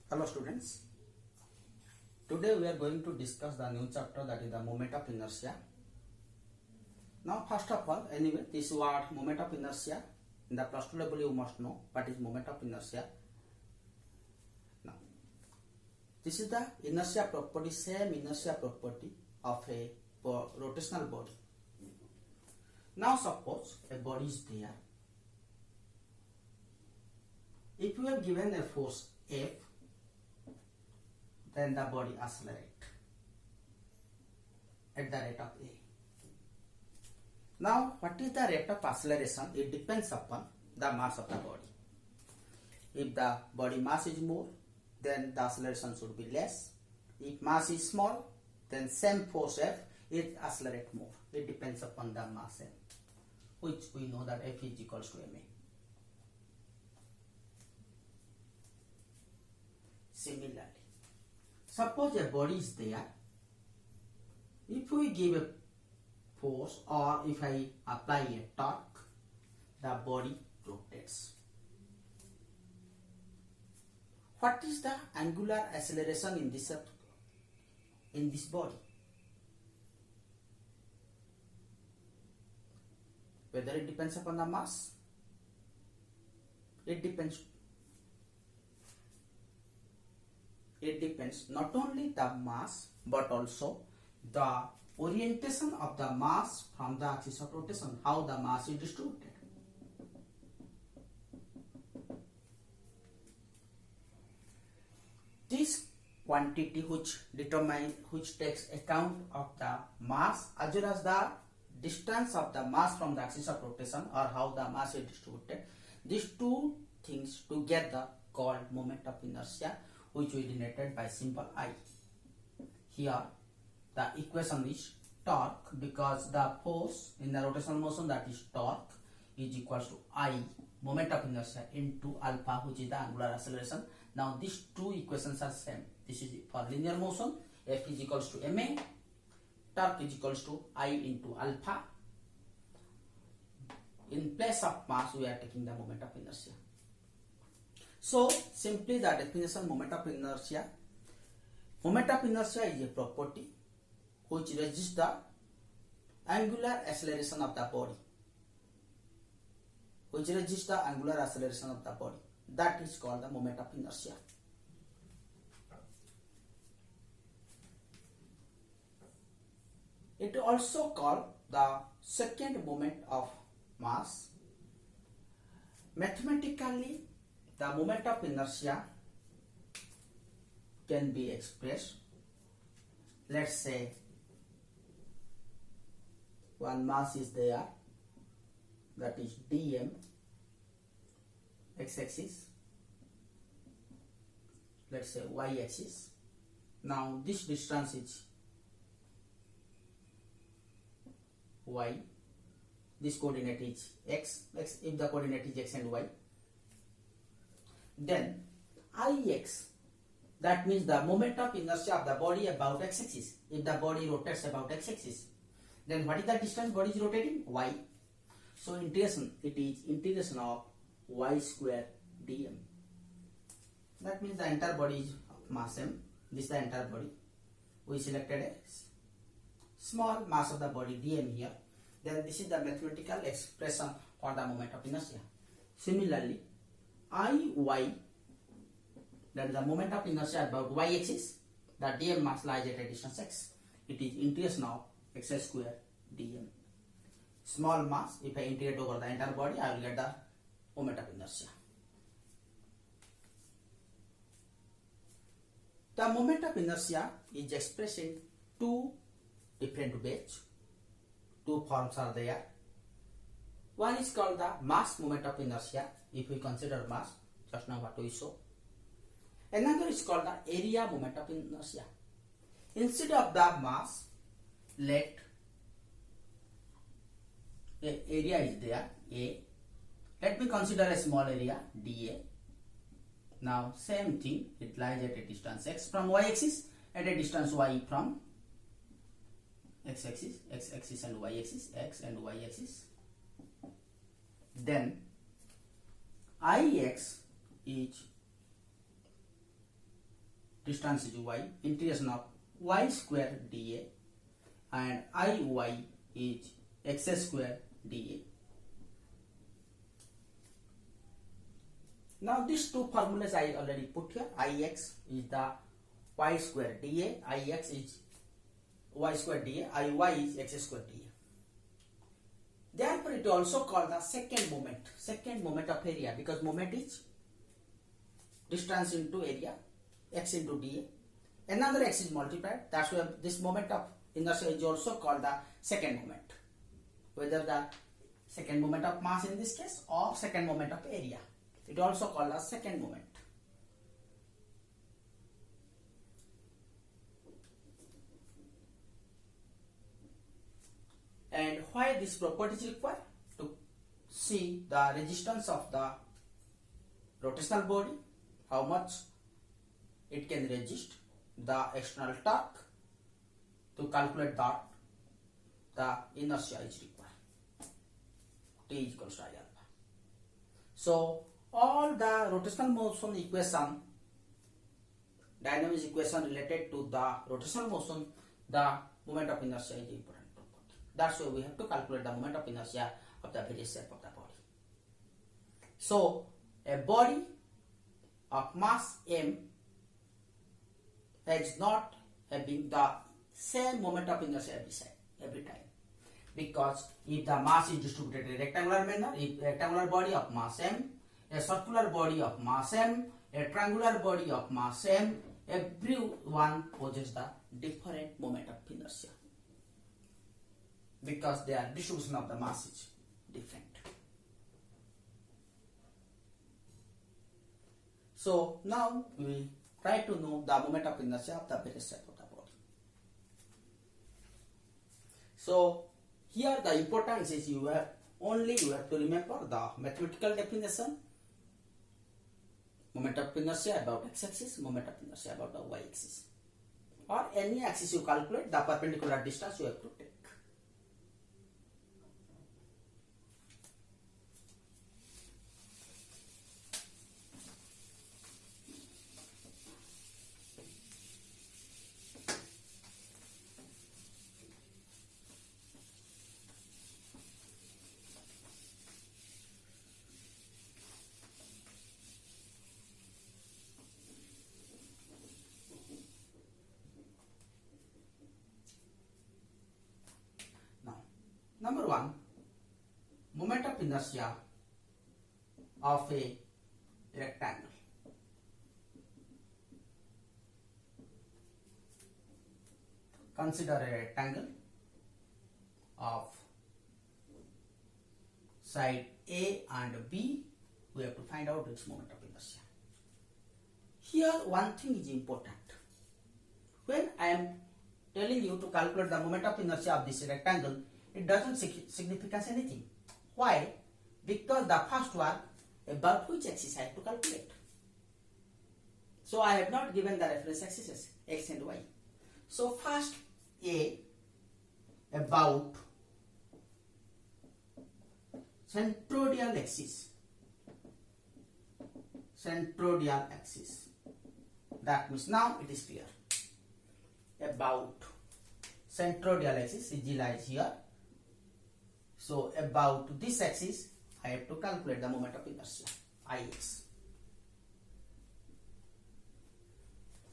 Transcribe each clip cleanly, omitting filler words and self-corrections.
Hello students, today we are going to discuss the new chapter, that is the moment of inertia. Now first of all, anyway, this word moment of inertia, in the plus 2 level you must know what is moment of inertia. Now this is the inertia property, same inertia property of a rotational body. Now suppose a body is there. If you have given a force F, then the body accelerate at the rate of A. Now what is the rate of acceleration? It depends upon the mass of the body. If the body mass is more, then the acceleration should be less. If mass is small, then same force F, it accelerate more. It depends upon the mass M, which we know that F is equals to ma. Similarly, suppose a body is there. If we give a force or if I apply a torque, the body rotates. What is the angular acceleration in this body? Whether it depends upon the mass? It depends not only the mass but also the orientation of the mass from the axis of rotation, how the mass is distributed. This quantity which takes account of the mass as well as the distance of the mass from the axis of rotation, or how the mass is distributed, these two things together called moment of inertia, which we denoted by symbol I. Here the equation is torque, because the force in the rotational motion, that is torque, is equals to I, moment of inertia, into alpha, which is the angular acceleration. Now these two equations are same. This is for linear motion, F is equals to ma, torque is equals to I into alpha. In place of mass we are taking the moment of inertia. So simply the definition moment of inertia. Moment of inertia is a property which resists the angular acceleration of the body. That is called the moment of inertia. It also called the second moment of mass. Mathematically, the moment of inertia can be expressed. Let's say one mass is there, that is dm, x-axis, let's say y-axis. Now this distance is y, this coordinate is x, if the coordinate is x and y. Then Ix, that means the moment of inertia of the body about x-axis. If the body rotates about x-axis, then what is the distance body is rotating? Y. So integration, it is integration of y square dm. That means the entire body is of mass m. This is the entire body. We selected a small mass of the body dm here. Then this is the mathematical expression for the moment of inertia. Similarly, Iy, that is the moment of inertia about y-axis, the dm mass lies at a distance x. It is integration of x square dm. Small mass, if I integrate over the entire body, I will get the moment of inertia. The moment of inertia is expressed in two different ways. Two forms are there. One is called the mass moment of inertia, if we consider mass, just now what we saw. Another is called the area moment of inertia. Instead of the mass, let a area is there, A. Let me consider a small area, dA. Now same thing, it lies at a distance x from y-axis, at a distance y from x-axis, x-axis and y-axis, x and y-axis. Then Ix is distance is y, integration of y square dA, and Iy is x square dA. Now these two formulas I already put here. Ix is the y square dA, Ix is y square dA, Iy is x square dA. Therefore, it is also called the second moment of area, because moment is distance into area, x into dA. Another x is multiplied. That's why this moment of inertia is also called the second moment. Whether the second moment of mass in this case or second moment of area, it is also called as second moment. And why this property is required? To see the resistance of the rotational body, how much it can resist, the external torque. To calculate that, the inertia is required. T is equals to I alpha. So all the rotational motion equation, dynamics equation related to the rotational motion, the moment of inertia is important. That's why we have to calculate the moment of inertia of the various shape of the body. So a body of mass m is not having the same moment of inertia every time, because if the mass is distributed in a rectangular manner, if rectangular body of mass m, a circular body of mass m, a triangular body of mass m, everyone possesses the different moment of inertia, because their distribution of the mass is different. So now we try to know the moment of inertia of the various shape of the body. So here the importance is you have to remember the mathematical definition: moment of inertia about x-axis, moment of inertia about the y-axis, or any axis you calculate, the perpendicular distance you have to take. Number one, moment of inertia of a rectangle. Consider a rectangle of side A and B. We have to find out its moment of inertia. Here one thing is important. When I am telling you to calculate the moment of inertia of this rectangle, it doesn't significance anything. Why? Because the first one, about which axis I have to calculate. So I have not given the reference axes x and y. So first A, about centroidal axis. Centroidal axis. That means now it is clear. About centroidal axis lies here. So about this axis, I have to calculate the moment of inertia, Ix.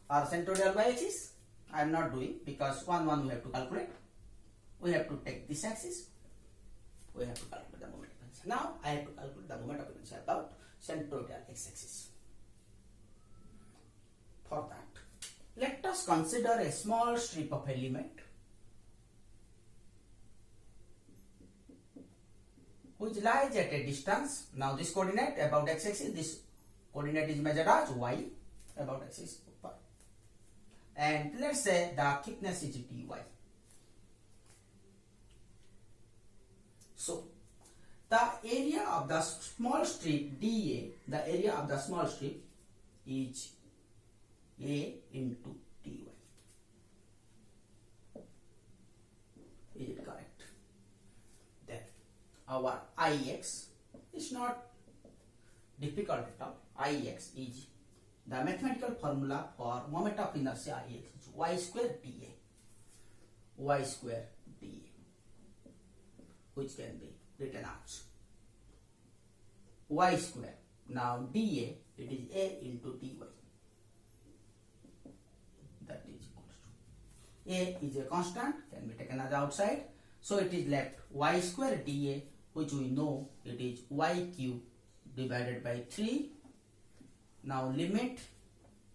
Or centroidal y-axis, I am not doing, because one we have to calculate. We have to take this axis. We have to calculate the moment of inertia. Now I have to calculate the moment of inertia about centroidal x-axis. For that, let us consider a small strip of element which lies at a distance. Now this coordinate about x-axis, this coordinate is measured as y, about x-axis, and let's say the thickness is dy. So the area of the small strip dA, the area of the small strip is A into dy. Is it correct? Our Ix is not difficult at all. Ix is the mathematical formula for moment of inertia is y square dA. Y square dA, which can be written as y square. Now dA, it is a into dy. That is equals to a is a constant, can be taken as outside. So it is left y square dA, which we know it is y cube divided by 3. Now limit,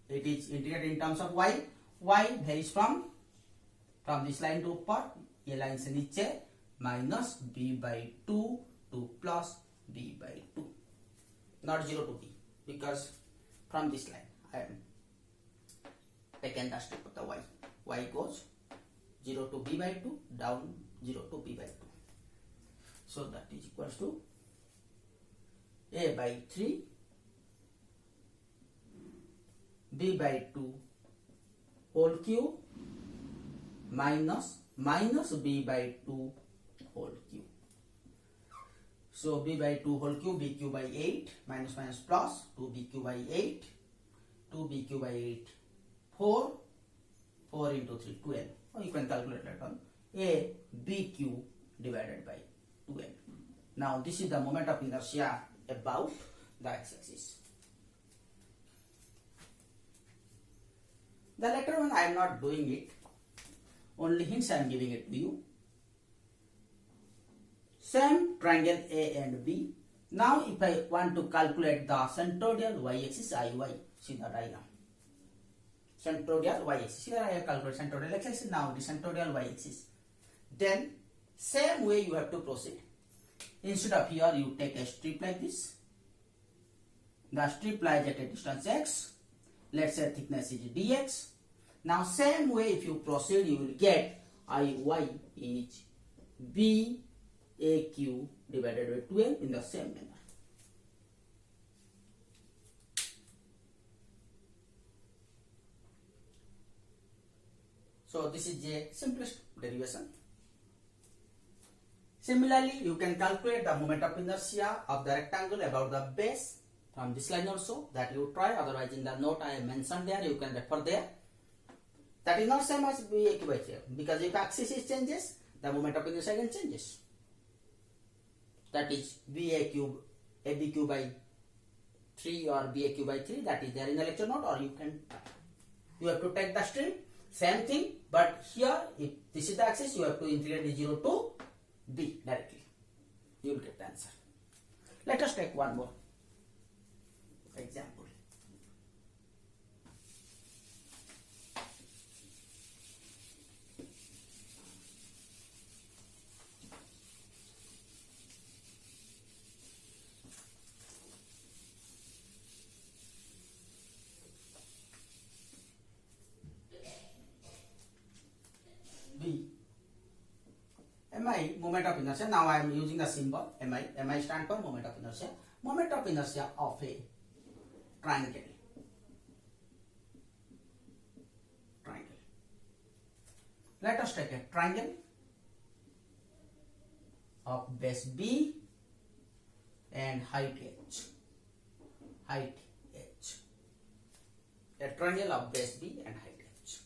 it is integrated in terms of y. Y varies from this line to upper, ये line से नीचे, minus b by 2 to plus b by 2. Not 0 to b, because from this line I am taken the step of the y. Y goes 0 to b by 2, down 0 to b by 2. So that is equals to a by 3, b by 2 whole cube minus b by 2 whole cube. So b by 2 whole cube, b cube by 8, minus plus, 2b cube by 8, 2b cube by 8, 4 into 3, 12. Or you can calculate that one. A b cube divided by 12. Now this is the moment of inertia about the x-axis. The later one I am not doing it, only hints I am giving it to you. Same triangle A and B. Now if I want to calculate the centroidal y-axis IY, see the diagram. Centroidal y-axis, here I have calculated centroidal x-axis, now the centroidal y-axis. Then same way you have to proceed. Instead of here you take a strip like this. The strip lies at a distance x. Let's say thickness is dx. Now same way if you proceed, you will get IY is BAQ divided by 12 in the same manner. So this is the simplest derivation. Similarly, you can calculate the moment of inertia of the rectangle about the base from this line also. That you try, otherwise in the note I have mentioned there, you can refer there. That is not same as BAQ by 3, because if axis is changes, the moment of inertia again changes. That is ABQ by 3 or BAQ by 3, that is there in the lecture note, or you can try. You have to take the strip, same thing, but here if this is the axis, you have to integrate the 0 to B directly. You will get the answer. Let us take one more example. B. MI, moment of inertia. Now I am using the symbol MI. MI stands for moment of inertia. Moment of inertia of a triangle. Let us take a triangle of base B and height h. Height h. A triangle of base B and height h.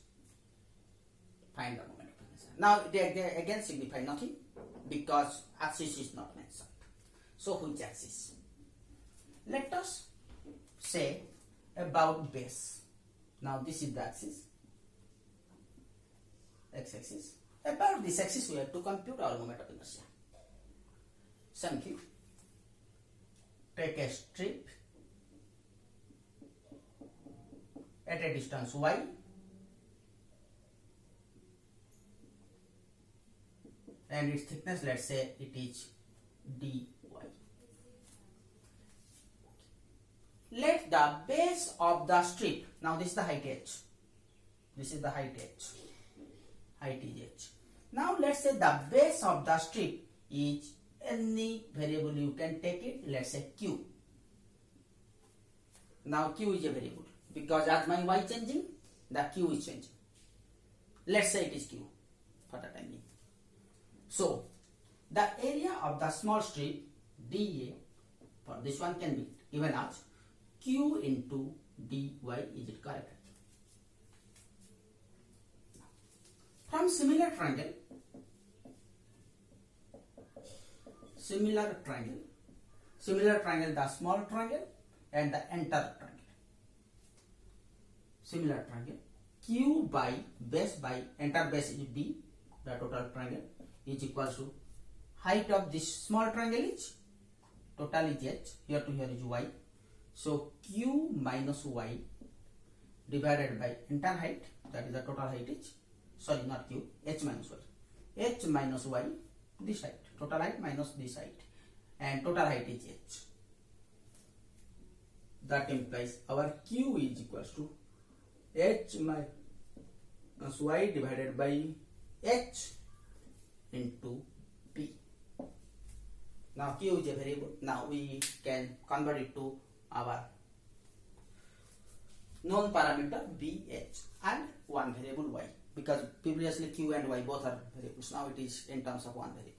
Find the moment of inertia. Now they again signify nothing because axis is not mentioned. So which axis? Let us say about base. Now this is the axis, x-axis. About this axis we have to compute our moment of inertia. Same thing. Take a strip at a distance y and its thickness, let's say it is dy. Let the base of the strip, now this is the height h, this is the height h, height is h. Now let's say the base of the strip is any variable, you can take it, let's say q. Now q is a variable because as my y changing, the q is changing. Let's say it is q for the time being. So the area of the small strip dA for this one can be given as q into dy is it correct? From similar triangle, the small triangle and the entire triangle. Similar triangle, Q by base by entire base is D, the total triangle is equals to height of this small triangle is total is h, here to here is y. So Q minus y divided by entire height, that is the total height is, sorry not Q, h minus y. H minus y, this height, total height minus this height, and total height is h. That implies our Q is equals to h minus y divided by h into p. Now Q is a variable. Now we can convert it to our known parameter bh and one variable y, because previously Q and y both are variables. Now it is in terms of one variable.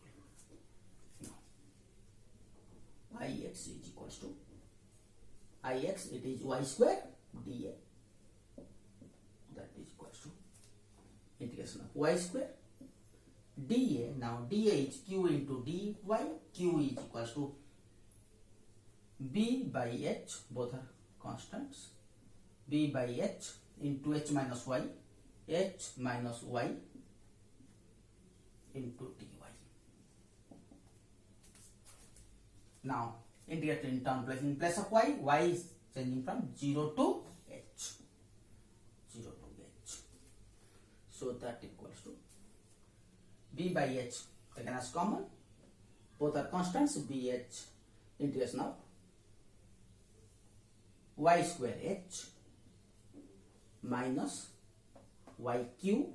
Now ix is equals to ix, it is y square dA, that is equals to integration of y square dA. Now dA is q into dy, q is equals to b by h, both are constants, b by h into h minus y into dy. Now integrate in term place, in place of y is changing from 0 to h, so that equals to b by h taken as common, both are constants, bh integration of y square h minus yq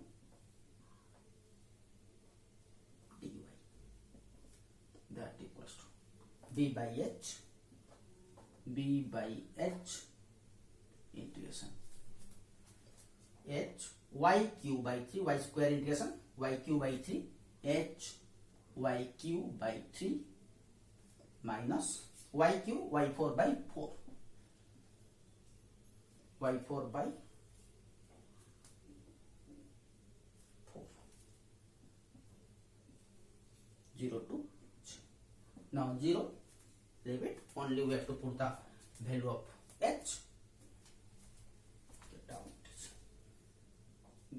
dy, that equals to b by h integration h yq by 3, y square integration yq by 3 h yq by 3 minus yq y4 by 4, y4 by 4, 0 to h. Now 0, leave it, only we have to put the value of h, get out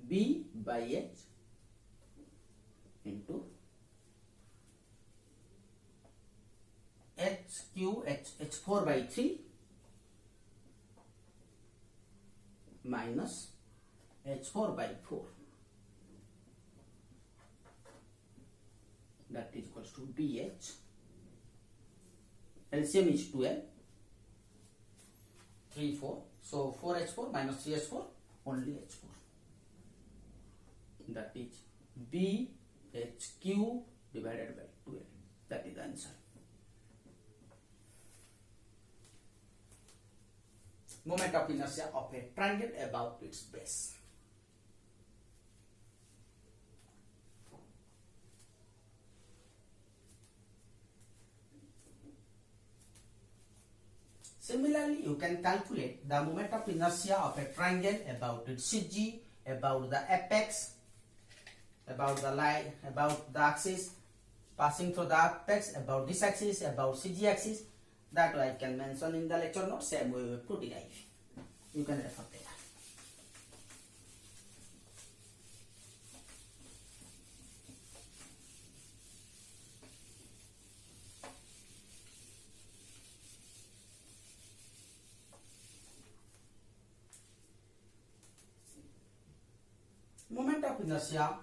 b by h into h4 by 3 minus h4 by 4, that is equals to bh, LCM is 12, 3, 4, so 4h4 minus 3h4, only h4, that is bhq divided by 12, that is the answer. Moment of inertia of a triangle about its base. Similarly, you can calculate the moment of inertia of a triangle about its CG, about the apex, about the line, about the axis passing through the apex, about this axis, about CG axis. That I can mention in the lecture notes, same way we have to derive. You can refer there. Moment of inertia,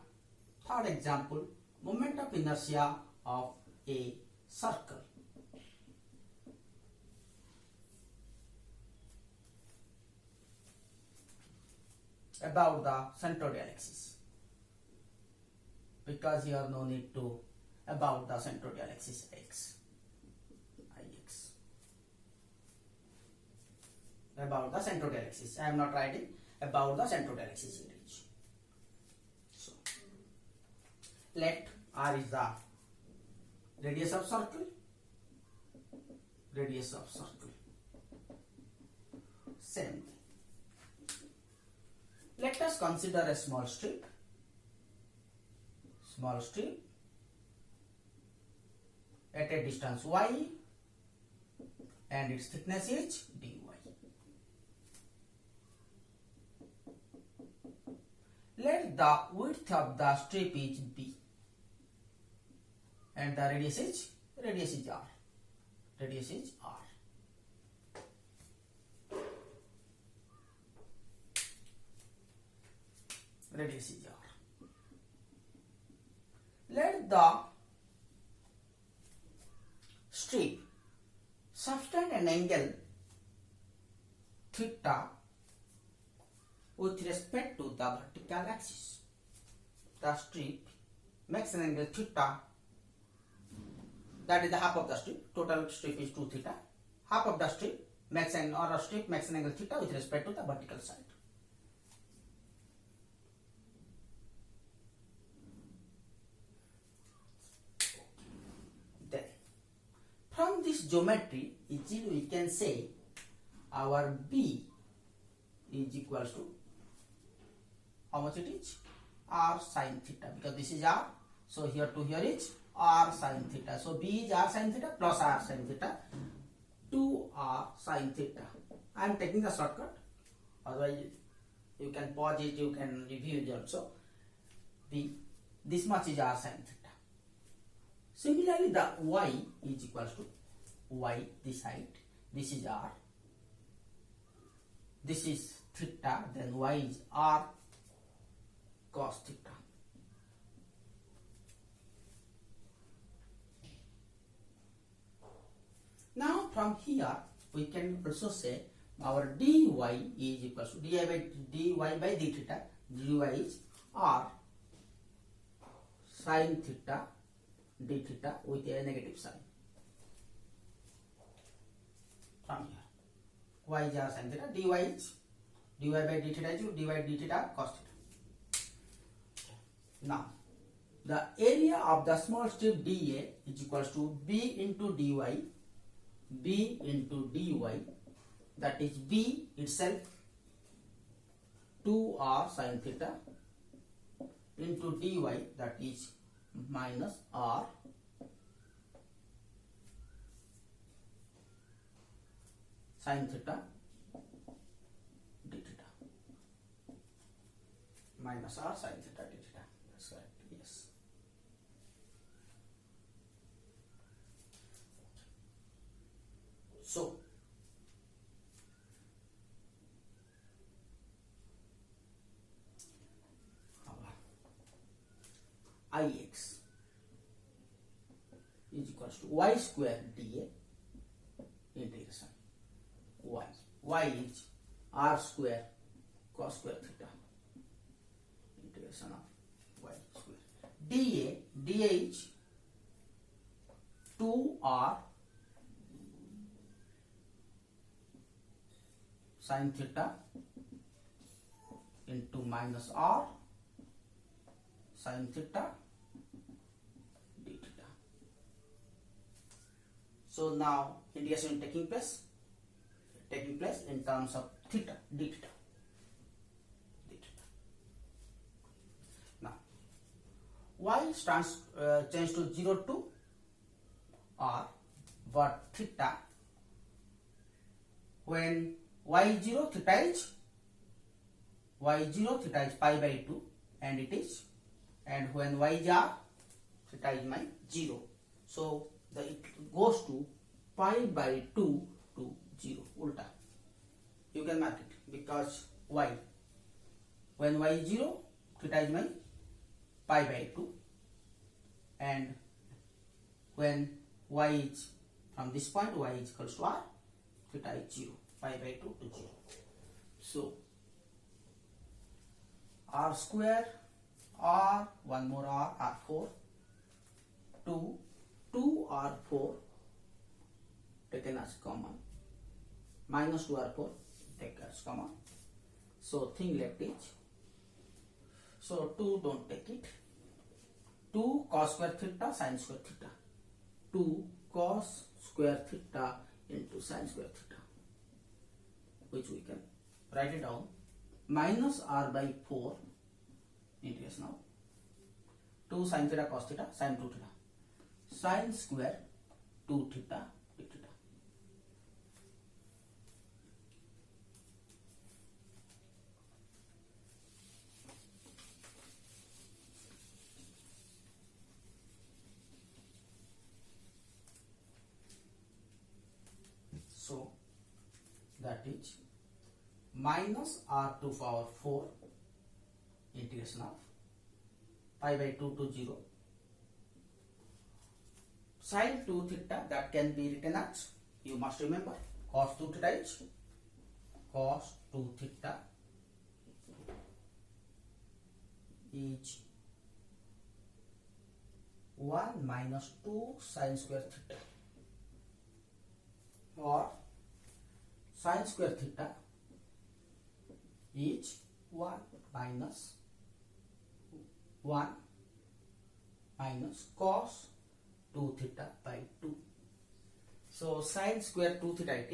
third example, moment of inertia of a circle. About the centroidal axis, because here no need to about the centroidal axis x, ix, about the centroidal axis. I am not writing about the centroidal axis in range. So let r is the radius of circle, Same thing. Let us consider a small strip at a distance y and its thickness is dy. Let the width of the strip is b and the radius is r. Radius is r. Radius is r. Let the strip subtend an angle theta with respect to the vertical axis. The strip makes an angle theta, that is the half of the strip. Total strip is 2 theta. Half of the strip makes an angle theta with respect to the vertical side. Then, from this geometry, easily we can say our B is equals to how much it is? R sin theta, because this is R, so here to here is R sin theta. So B is R sin theta plus R sin theta, 2R sin theta. I am taking the shortcut, otherwise you can pause it, you can review it also. B, this much is R sin theta. Similarly, the Y is equals to Y, this side, this is R, this is theta, then Y is R cos theta. Now from here we can also say our dy is equals to dy by d theta. Dy is r sin theta d theta with a negative sign. From here, y is r sin theta, dy is dy by d theta is dy d theta cos theta. Now, the area of the small strip dA is equals to b into dy, that is b itself 2r sin theta into dy, that is minus r sin theta d theta, minus r sin theta d theta. That's correct. Yes. So Ix is equals to y square dA integration y is r square cos square theta integration of y square dA is 2r sin theta into minus r sin theta d theta. So now integration taking place in terms of theta d theta. Now y stands change to 0 to r, but theta, when y is 0, theta is pi by 2, and it is, and when y is r, theta is my 0. So it goes to pi by 2 to 0, ulta. You can mark it, because y, when y is 0, theta is my pi by 2, and when y is from this point, y is equals to r, theta is 0, pi by 2 to 0. So r square, r, one more r, r4, 2 r4 taken as common, minus 2 r4 taken as common. So thing left is, so 2 don't take it, 2 cos square theta sin square theta, 2 cos square theta into sin square theta. which we can write it down. Minus r by 4 integration of 2 sin theta cos theta sin 2 theta sin square 2 theta d theta. So that is minus r to power 4 integration of pi by 2 to 0 sin 2 theta, that can be written as, you must remember, cos 2 theta is cos 2 theta is 1 minus 2 sin square theta, or sin square theta is 1 minus cos 2 theta by 2. So sin square 2 theta it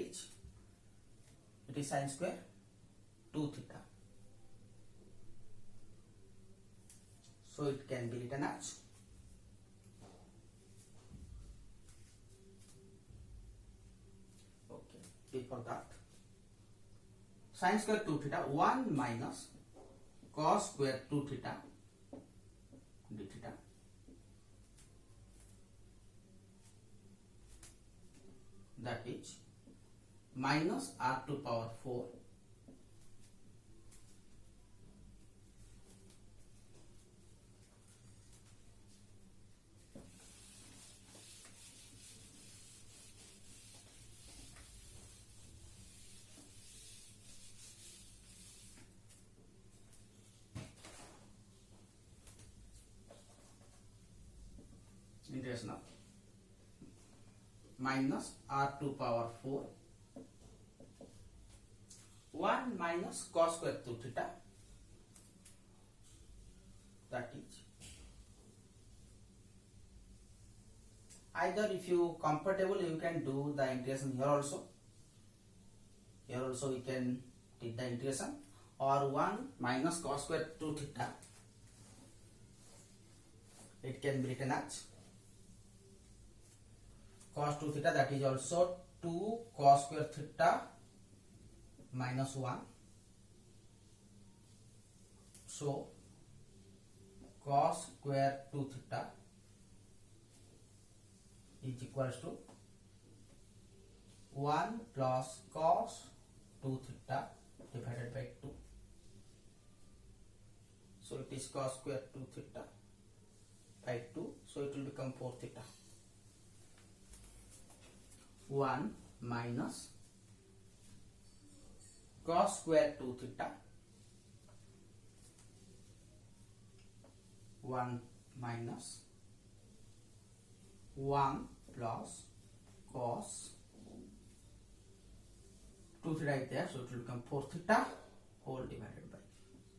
is sin square 2 theta. So it can be written as before that sin square 2 theta 1 minus cos square 2 theta d theta that is minus r to power 4 integration of minus r to power 4 1 minus cos square 2 theta, that is either, if you comfortable, you can do the integration here also. Here also we can take the integration, or 1 minus cos square 2 theta, it can be written as cos 2 theta, that is also 2 cos square theta minus 1. So cos square 2 theta is equals to 1 plus cos 2 theta divided by 2. So it is cos square 2 theta by 2, so it will become 4 theta. 1 minus cos square 2 theta 1 minus 1 plus cos 2 theta is there, so it will become 4 theta whole divided by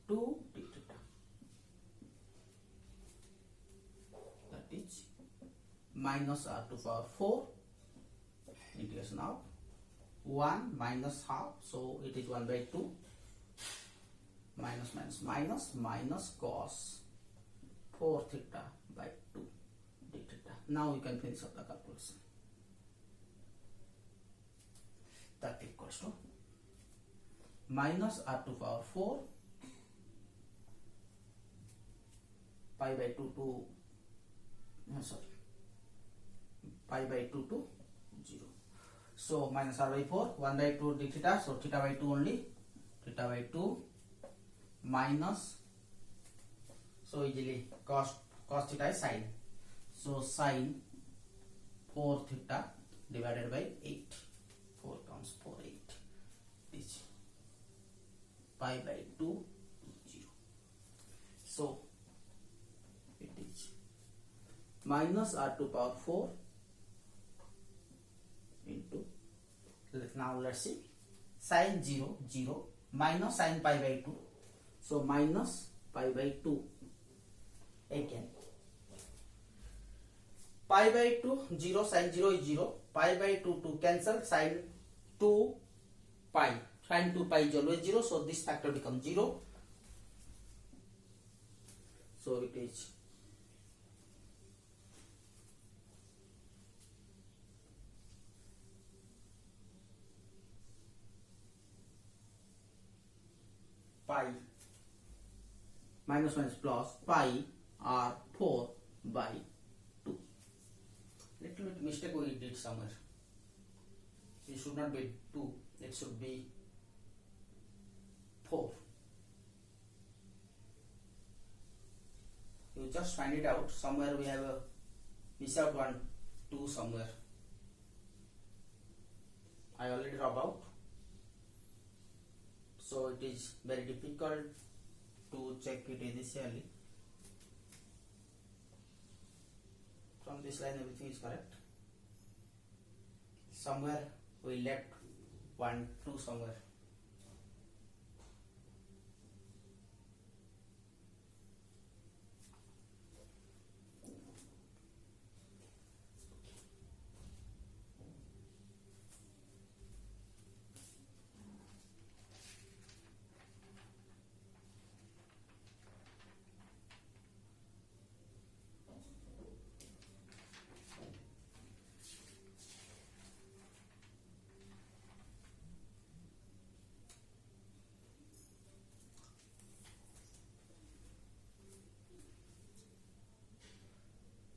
2 d theta. That is minus r to power 4 integration of 1 minus half, so it is 1 by 2 minus cos 4 theta by 2 d theta. Now you can finish up the calculation. That equals to minus r to power 4 pi by 2 to pi by 2 to 0. So minus r by 4, 1 by 2 d theta, so theta by 2 only, theta by 2 minus, so easily cos theta is sine, so sine 4 theta divided by 8, 4 comes 4, 8 is pi by 2 0. So it is minus r to power 4 into, now let's see, sine 0 0 minus sine pi by 2, so minus pi by 2 again, pi by 2 0, sine 0 is 0, pi by 2 to cancel, sine 2 pi Sin 2 pi is always 0, so this factor becomes 0. So it is pi minus plus pi r4 by 2. Little bit mistake we did somewhere. It should not be 2, it should be 4. You just find it out. Somewhere we have a miss out 1 2 somewhere. I already drop out, so it is very difficult to check it initially. From this line everything is correct. Somewhere we left 1 2 somewhere.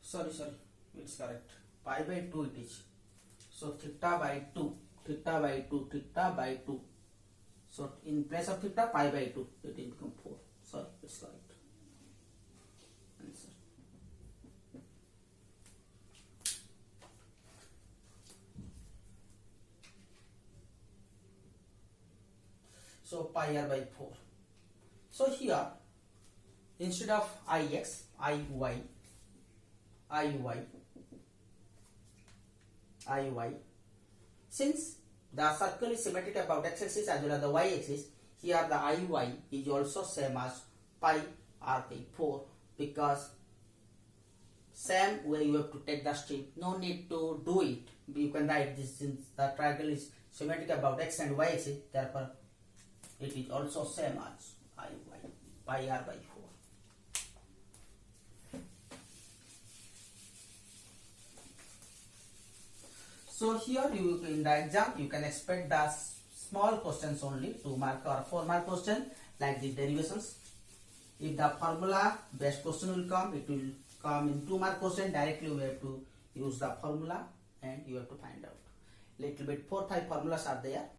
Sorry, it's correct. Pi by 2 it is. So theta by 2, theta by 2, theta by 2. So in place of theta, pi by 2, it will become 4. Sorry, it's correct. Answer. So pi r by 4. So here, instead of ix, iy, since the circle is symmetric about x-axis as well as the y-axis, here the iy is also same as pi r by 4, because same way you have to take the strip, no need to do it. You can write this since the triangle is symmetric about x and y-axis, therefore it is also same as iy, pi r by 4. So here you in the exam you can expect the small questions only, 2 mark or 4 mark question like the derivations. If the formula based question will come, it will come in 2 mark question. Directly we have to use the formula and you have to find out. Little bit 4-5 formulas are there.